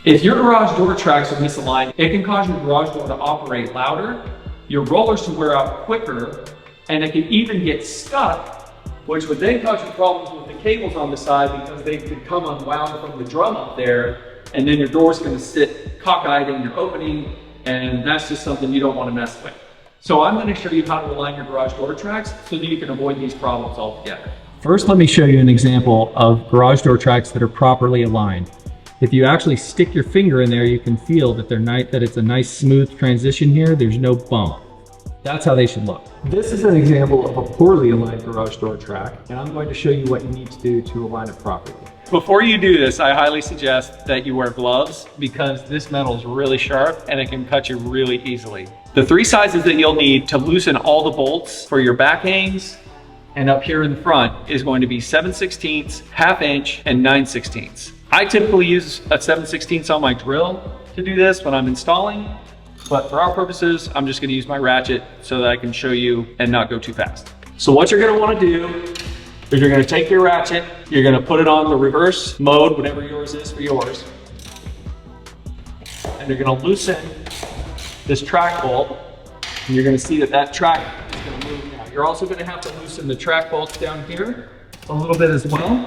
If your garage door tracks are misaligned, it can cause your garage door to operate louder, your rollers to wear out quicker, and it can even get stuck, which would then cause you problems with the cables on the side because they could come unwound from the drum up there, and then your door's gonna sit cockeyed in your opening, and that's just something you don't wanna mess with. So I'm gonna show you how to align your garage door tracks so that you can avoid these problems altogether. First, let me show you an example of garage door tracks that are properly aligned. If you actually stick your finger in there, you can feel that it's a nice smooth transition here. There's no bump. That's how they should look. This is an example of a poorly aligned garage door track, and I'm going to show you what you need to do to align it properly. Before you do this, I highly suggest that you wear gloves because this metal is really sharp and it can cut you really easily. The three sizes that you'll need to loosen all the bolts for your back hangs and up here in the front is going to be 7/16, 1/2 inch, and 9/16. I typically use a 7/16 on my drill to do this when I'm installing, but for our purposes, I'm just gonna use my ratchet so that I can show you and not go too fast. So what you're gonna wanna do is you're gonna take your ratchet, you're gonna put it on the reverse mode, whatever yours is for yours, and you're gonna loosen this track bolt, and you're gonna see that that track is gonna move now. You're also gonna have to loosen the track bolts down here a little bit as well.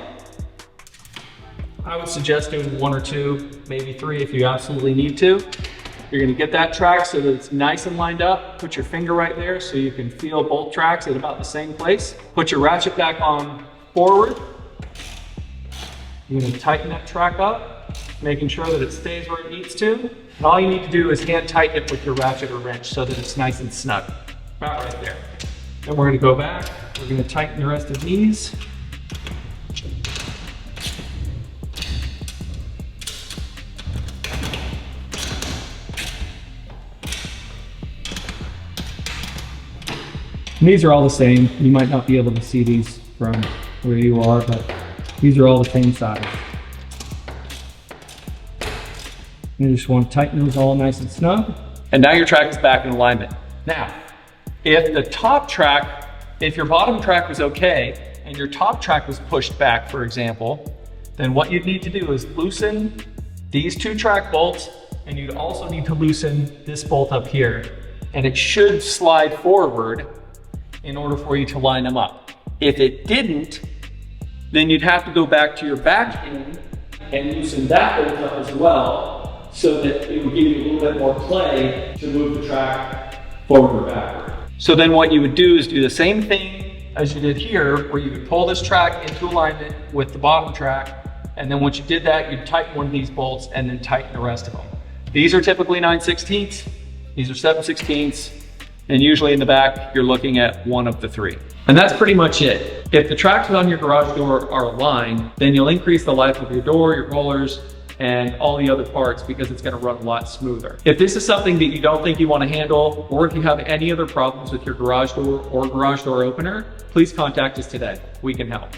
I would suggest doing 1 or 2, maybe 3 if you absolutely need to. You're gonna get that track so that it's nice and lined up. Put your finger right there so you can feel both tracks at about the same place. Put your ratchet back on forward. You're gonna tighten that track up, making sure that it stays where it needs to. And all you need to do is hand tighten it with your ratchet or wrench so that it's nice and snug. About right there. Then we're gonna go back. We're gonna tighten the rest of these. And these are all the same. You might not be able to see these from where you are, but these are all the same size. You just want to tighten those all nice and snug. And now your track is back in alignment. Now, if the top track, if your bottom track was okay, and your top track was pushed back, for example, then what you'd need to do is loosen these 2 track bolts, and you'd also need to loosen this bolt up here. And it should slide forward in order for you to line them up. If it didn't, then you'd have to go back to your back end and loosen that bolt up as well so that it would give you a little bit more play to move the track forward or backward. So then what you would do is do the same thing as you did here, where you would pull this track into alignment with the bottom track, and then once you did that, you'd tighten one of these bolts and then tighten the rest of them. These are typically 9/16, these are 7/16, and usually in the back, you're looking at one of the 3. And that's pretty much it. If the tracks on your garage door are aligned, then you'll increase the life of your door, your rollers, and all the other parts because it's gonna run a lot smoother. If this is something that you don't think you wanna handle, or if you have any other problems with your garage door or garage door opener, please contact us today. We can help.